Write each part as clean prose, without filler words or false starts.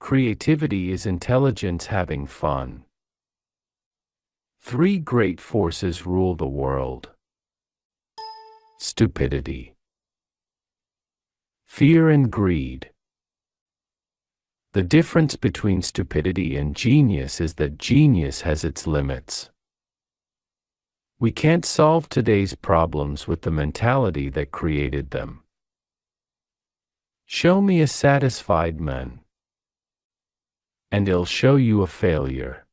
Creativity is intelligence having fun. Three great forces rule the world: stupidity, fear, and greed. The difference between stupidity and genius is that genius has its limits. We can't solve today's problems with the mentality that created them. Show me a satisfied man, and he'll show you a failure.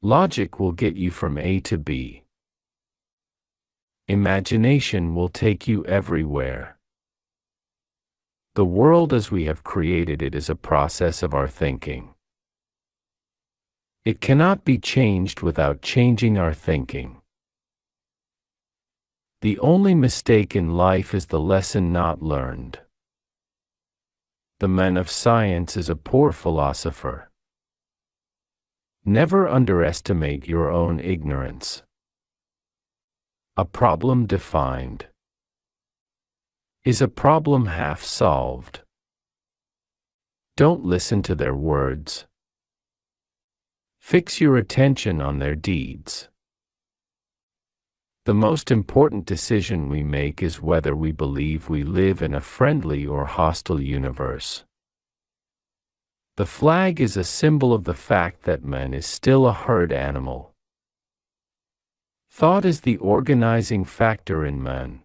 Logic will get you from A to B. Imagination will take you everywhere. The world as we have created it is a process of our thinking. It cannot be changed without changing our thinking. The only mistake in life is the lesson not learned. The man of science is a poor philosopher. Never underestimate your own ignorance. A problem defined is a problem half solved. Don't listen to their words. Fix your attention on their deeds. The most important decision we make is whether we believe we live in a friendly or hostile universe. The flag is a symbol of the fact that man is still a herd animal. Thought is the organizing factor in man.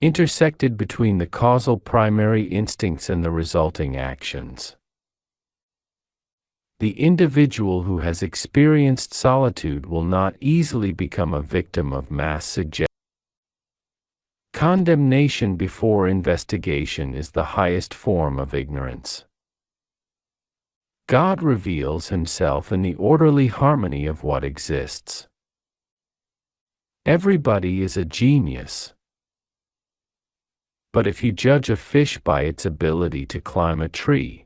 Intersected between the causal primary instincts and the resulting actions. The individual who has experienced solitude will not easily become a victim of mass suggestion. Condemnation before investigation is the highest form of ignorance. God reveals Himself in the orderly harmony of what exists. Everybody is a genius. But if you judge a fish by its ability to climb a tree,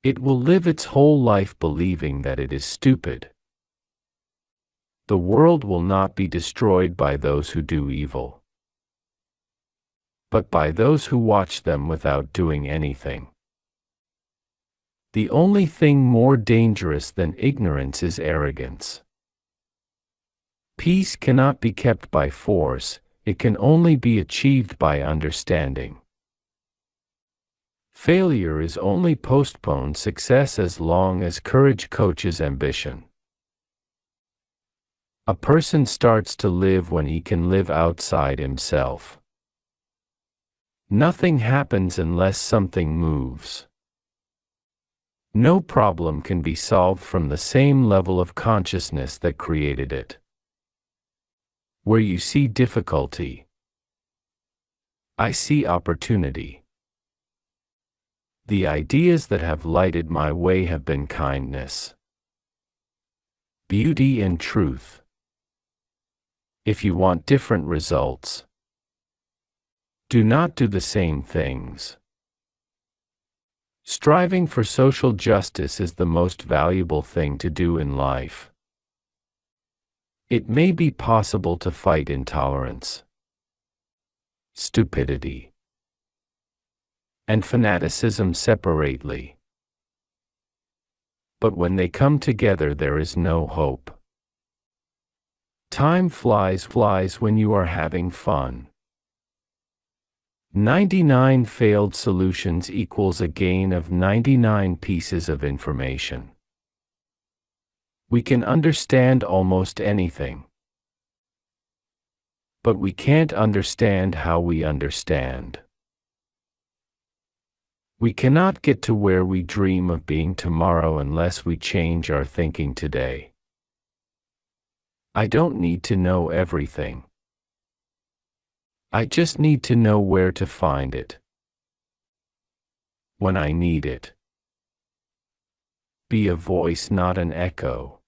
it will live its whole life believing that it is stupid. The world will not be destroyed by those who do evil, but by those who watch them without doing anything. The only thing more dangerous than ignorance is arrogance. Peace cannot be kept by force, it can only be achieved by understanding. Failure is only postponed success as long as courage coaches ambition. A person starts to live when he can live outside himself. Nothing happens unless something moves. No problem can be solved from the same level of consciousness that created it. Where you see difficulty, I see opportunity. The ideas that have lighted my way have been kindness, beauty, and truth. If you want different results, do not do the same things. Striving for social justice is the most valuable thing to do in life. It may be possible to fight intolerance, stupidity, and fanaticism separately. But when they come together, there is no hope. Time flies when you are having fun. 99 failed solutions equals a gain of 99 pieces of information. We can understand almost anything, but we can't understand how we understand. We cannot get to where we dream of being tomorrow unless we change our thinking today. I don't need to know everything. I just need to know where to find it when I need it. Be a voice, not an echo.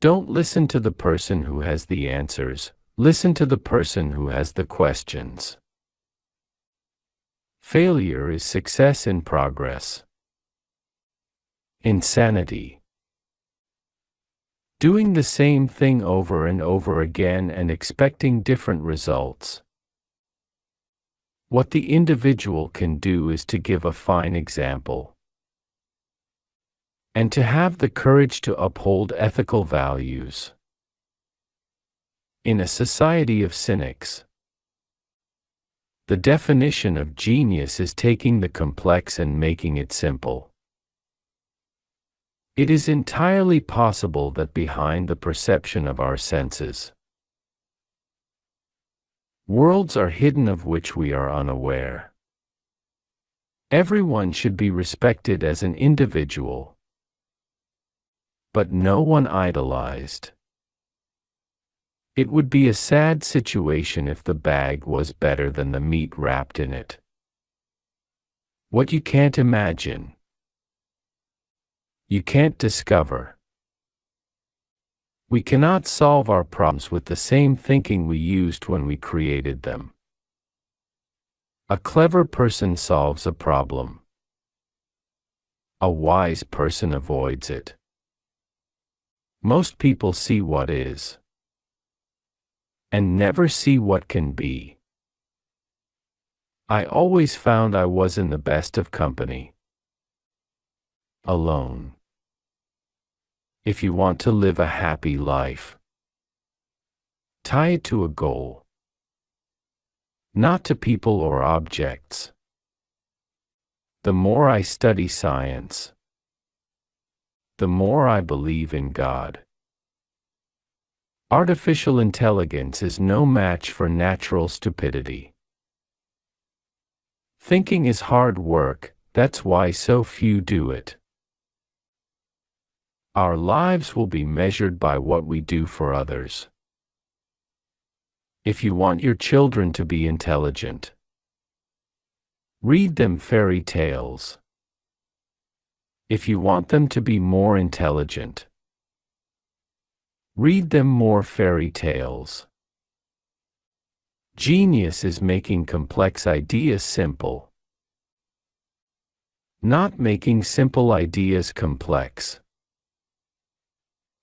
Don't listen to the person who has the answers, listen to the person who has the questions. Failure is success in progress. Insanity. Doing the same thing over and over again and expecting different results. What the individual can do is to give a fine example, and to have the courage to uphold ethical values. In a society of cynics, the definition of genius is taking the complex and making it simple. It is entirely possible that behind the perception of our senses, worlds are hidden of which we are unaware. Everyone should be respected as an individual, but no one idolized. It would be a sad situation if the bag was better than the meat wrapped in it. What you can't imagine, you can't discover. We cannot solve our problems with the same thinking we used when we created them. A clever person solves a problem. A wise person avoids it. Most people see what is, and never see what can be. I always found I was in the best of company. Alone. If you want to live a happy life, tie it to a goal, not to people or objects. The more I study science, the more I believe in God. Artificial intelligence is no match for natural stupidity. Thinking is hard work, that's why so few do it. Our lives will be measured by what we do for others. If you want your children to be intelligent, read them fairy tales. If you want them to be more intelligent, read them more fairy tales. Genius is making complex ideas simple, not making simple ideas complex.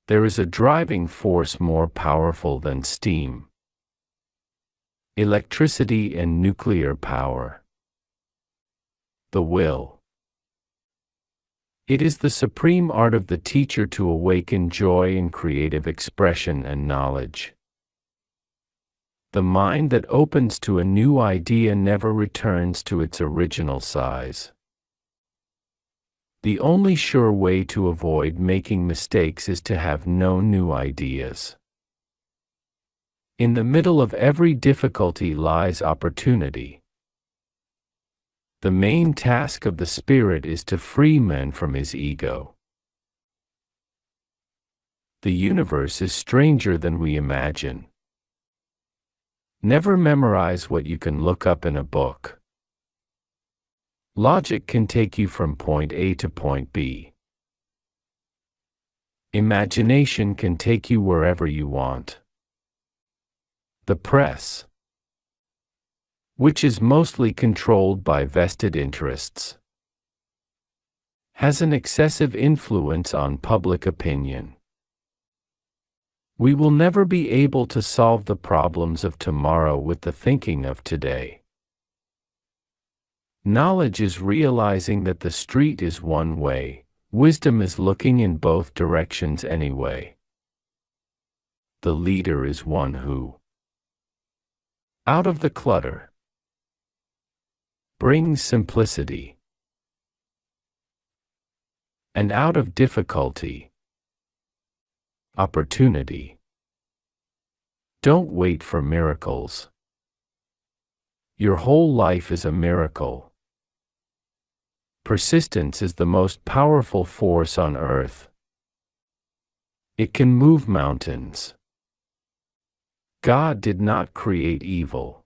There is a driving force more powerful than steam, electricity, and nuclear power: the will. It is the supreme art of the teacher to awaken joy in creative expression and knowledge. The mind that opens to a new idea never returns to its original size. The only sure way to avoid making mistakes is to have no new ideas. In the middle of every difficulty lies opportunity. The main task of the Spirit is to free man from his ego. The universe is stranger than we imagine. Never memorize what you can look up in a book. Logic can take you from point A to point B. Imagination can take you wherever you want. The press, which is mostly controlled by vested interests, has an excessive influence on public opinion. We will never be able to solve the problems of tomorrow with the thinking of today. Knowledge is realizing that the street is one way, wisdom is looking in both directions anyway. The leader is one who, out of the clutter, brings simplicity, and out of difficulty, opportunity. Don't wait for miracles. Your whole life is a miracle. Persistence is the most powerful force on earth. It can move mountains. God did not create evil.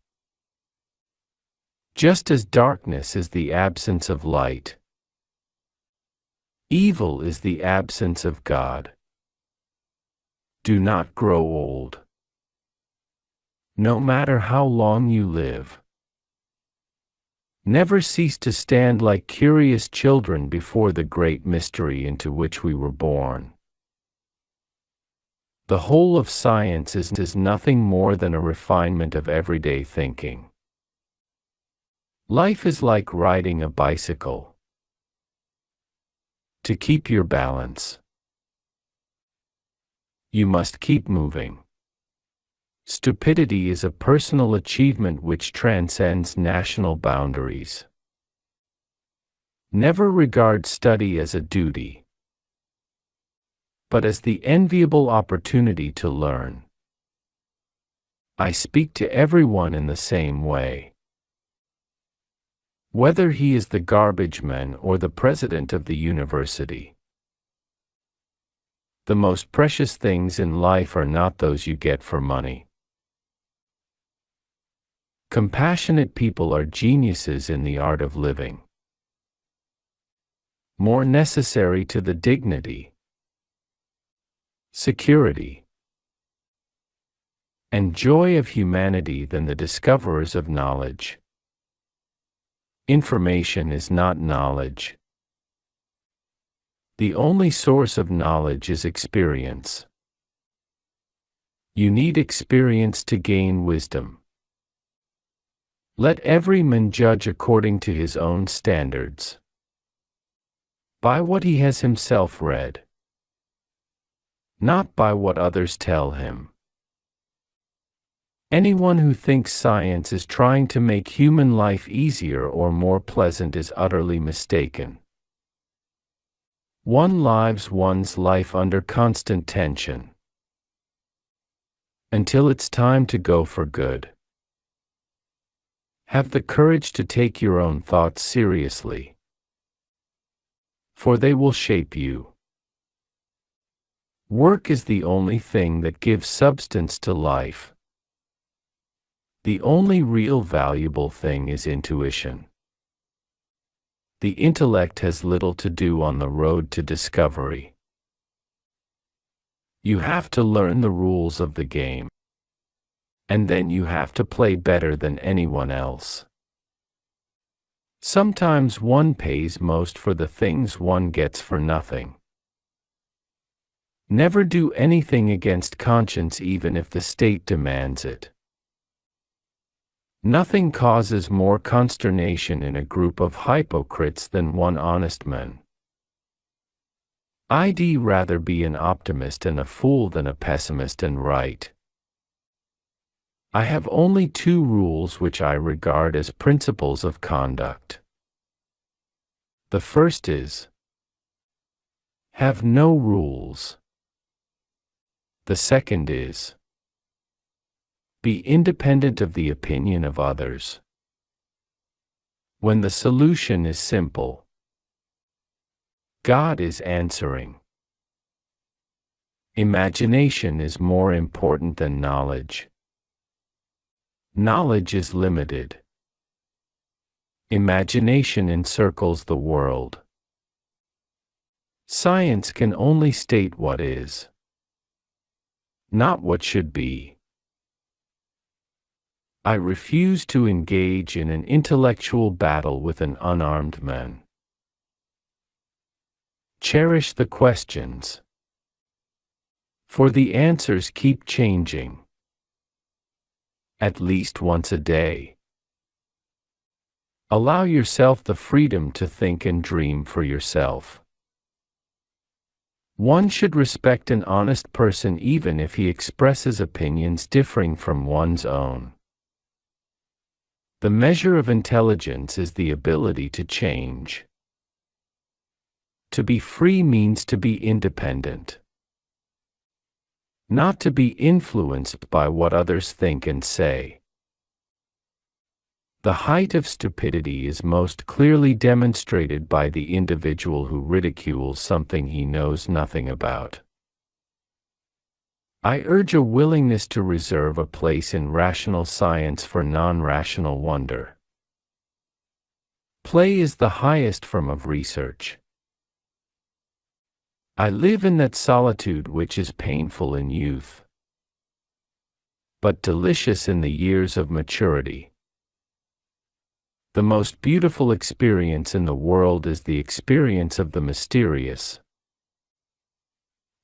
Just as darkness is the absence of light, evil is the absence of God. Do not grow old. No matter how long you live, never cease to stand like curious children before the great mystery into which we were born. The whole of science is nothing more than a refinement of everyday thinking. Life is like riding a bicycle. To keep your balance, you must keep moving. Stupidity is a personal achievement which transcends national boundaries. Never regard study as a duty, but as the enviable opportunity to learn. I speak to everyone in the same way. Whether he is the garbage man or the president of the university. The most precious things in life are not those you get for money. Compassionate people are geniuses in the art of living. More necessary to the dignity, security, and joy of humanity than the discoverers of knowledge. Information is not knowledge. The only source of knowledge is experience. You need experience to gain wisdom. Let every man judge according to his own standards, by what he has himself read, not by what others tell him. Anyone who thinks science is trying to make human life easier or more pleasant is utterly mistaken. One lives one's life under constant tension, until it's time to go for good. Have the courage to take your own thoughts seriously, for they will shape you. Work is the only thing that gives substance to life. The only real valuable thing is intuition. The intellect has little to do on the road to discovery. You have to learn the rules of the game, and then you have to play better than anyone else. Sometimes one pays most for the things one gets for nothing. Never do anything against conscience even if the state demands it. Nothing causes more consternation in a group of hypocrites than one honest man. I'd rather be an optimist and a fool than a pessimist and right. I have only two rules which I regard as principles of conduct. The first is, have no rules. The second is, be independent of the opinion of others. When the solution is simple, God is answering. Imagination is more important than knowledge. Knowledge is limited. Imagination encircles the world. Science can only state what is, not what should be. I refuse to engage in an intellectual battle with an unarmed man. Cherish the questions, for the answers keep changing, at least once a day. Allow yourself the freedom to think and dream for yourself. One should respect an honest person even if he expresses opinions differing from one's own. The measure of intelligence is the ability to change. To be free means to be independent, not to be influenced by what others think and say. The height of stupidity is most clearly demonstrated by the individual who ridicules something he knows nothing about. I urge a willingness to reserve a place in rational science for non-rational wonder. Play is the highest form of research. I live in that solitude which is painful in youth, but delicious in the years of maturity. The most beautiful experience in the world is the experience of the mysterious.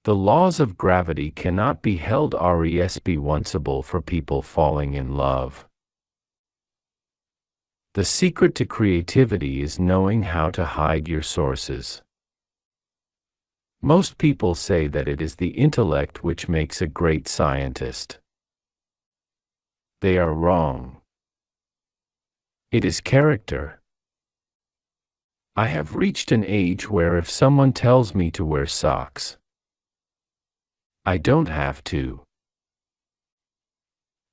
The laws of gravity cannot be held responsible for people falling in love. The secret to creativity is knowing how to hide your sources. Most people say that it is the intellect which makes a great scientist. They are wrong. It is character. I have reached an age where if someone tells me to wear socks, I don't have to.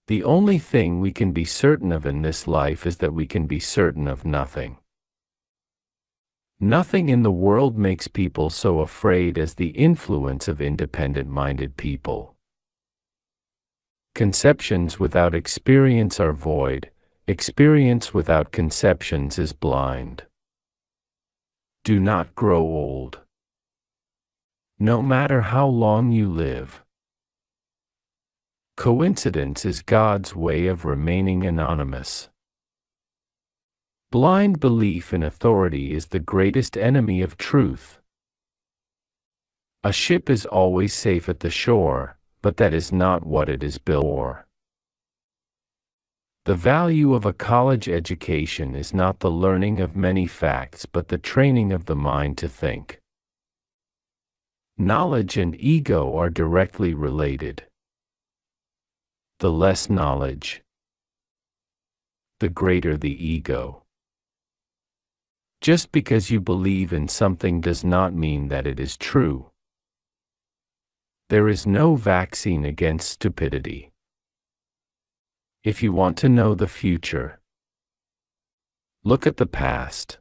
The only thing we can be certain of in this life is that we can be certain of nothing. Nothing in the world makes people so afraid as the influence of independent-minded people. Conceptions without experience are void. Experience without conceptions is blind. Do not grow old. No matter how long you live. Coincidence is God's way of remaining anonymous. Blind belief in authority is the greatest enemy of truth. A ship is always safe at the shore, but that is not what it is built for. The value of a college education is not the learning of many facts but the training of the mind to think. Knowledge and ego are directly related. The less knowledge, the greater the ego. Just because you believe in something does not mean that it is true. There is no vaccine against stupidity. If you want to know the future, look at the past.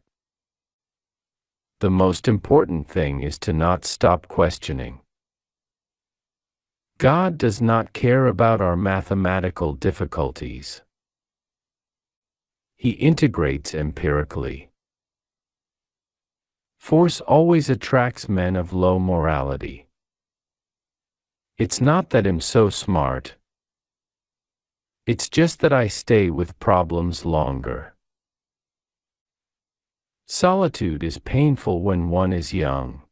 The most important thing is to not stop questioning. God does not care about our mathematical difficulties. He integrates empirically. Force always attracts men of low morality. It's not that I'm so smart. It's just that I stay with problems longer. Solitude is painful when one is young,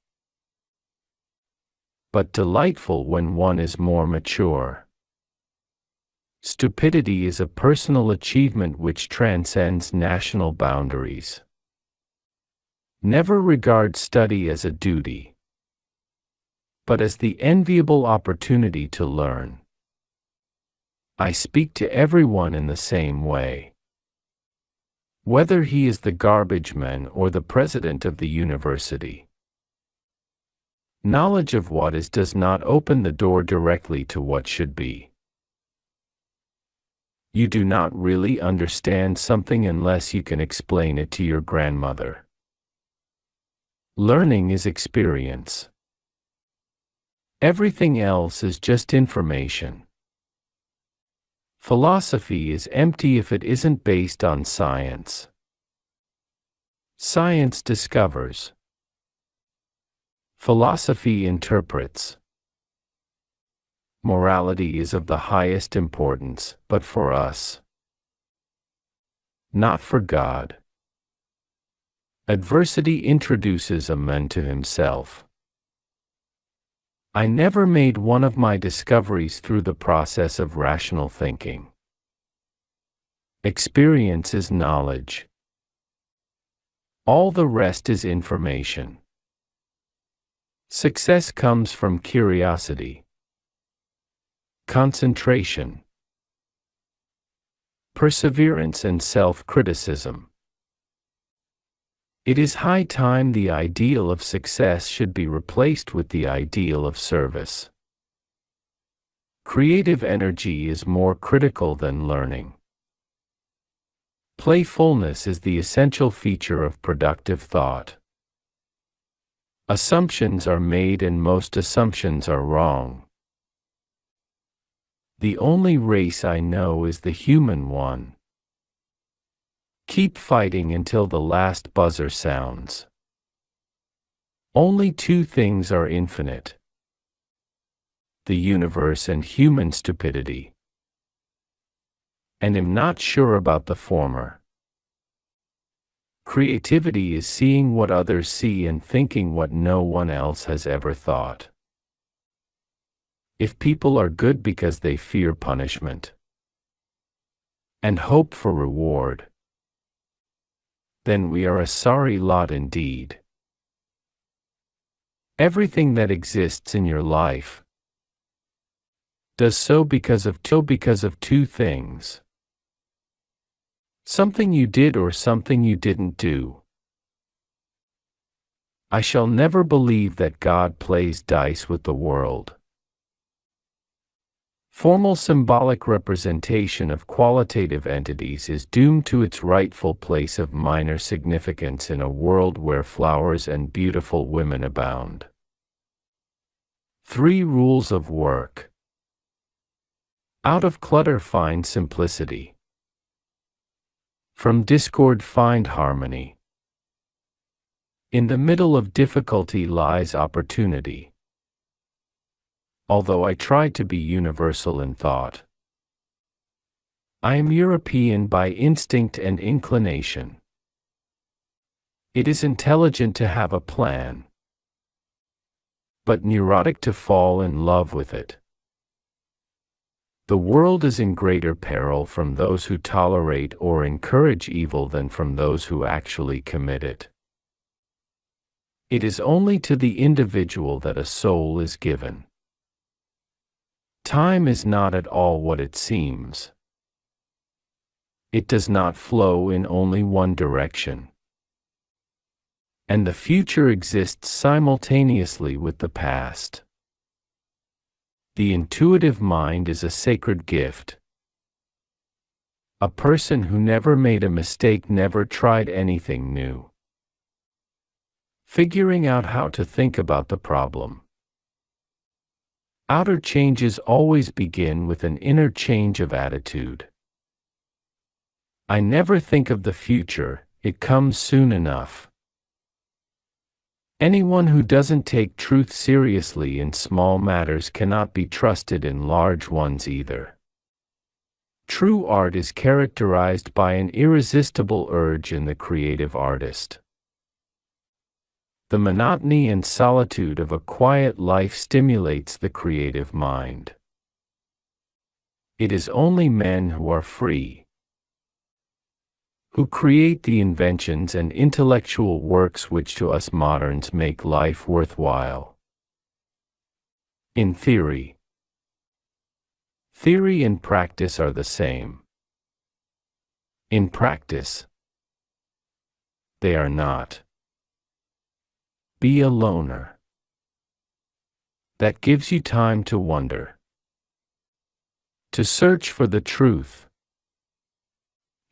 but delightful when one is more mature. Stupidity is a personal achievement which transcends national boundaries. Never regard study as a duty, but as the enviable opportunity to learn. I speak to everyone in the same way. Whether he is the garbage man or the president of the university. Knowledge of what is does not open the door directly to what should be. You do not really understand something unless you can explain it to your grandmother. Learning is experience. Everything else is just information. Philosophy is empty if it isn't based on science. Science discovers. Philosophy interprets. Morality is of the highest importance, but for us, not for God. Adversity introduces a man to himself. I never made one of my discoveries through the process of rational thinking. Experience is knowledge. All the rest is information. Success comes from curiosity, concentration, perseverance, and self-criticism. It is high time the ideal of success should be replaced with the ideal of service. Creative energy is more critical than learning. Playfulness is the essential feature of productive thought. Assumptions are made and most assumptions are wrong. The only race I know is the human one. Keep fighting until the last buzzer sounds. Only two things are infinite: the universe and human stupidity. And am not sure about the former. Creativity is seeing what others see and thinking what no one else has ever thought. If people are good because they fear punishment and hope for reward, then we are a sorry lot indeed. Everything that exists in your life does so because of two things: something you did or something you didn't do. I shall never believe that God plays dice with the world. Formal symbolic representation of qualitative entities is doomed to its rightful place of minor significance in a world where flowers and beautiful women abound. 3 rules of work. Out of clutter find simplicity. From discord find harmony. In the middle of difficulty lies opportunity. Although I try to be universal in thought, I am European by instinct and inclination. It is intelligent to have a plan, but neurotic to fall in love with it. The world is in greater peril from those who tolerate or encourage evil than from those who actually commit it. It is only to the individual that a soul is given. Time is not at all what it seems. It does not flow in only one direction. And the future exists simultaneously with the past. The intuitive mind is a sacred gift. A person who never made a mistake never tried anything new. Figuring out how to think about the problem. Outer changes always begin with an inner change of attitude. I never think of the future, it comes soon enough. Anyone who doesn't take truth seriously in small matters cannot be trusted in large ones either. True art is characterized by an irresistible urge in the creative artist. The monotony and solitude of a quiet life stimulates the creative mind. It is only men who are free, who create the inventions and intellectual works which to us moderns make life worthwhile. In theory, theory and practice are the same. In practice, they are not. Be a loner. That gives you time to wonder, to search for the truth.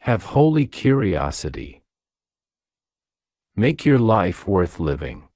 Have holy curiosity. Make your life worth living.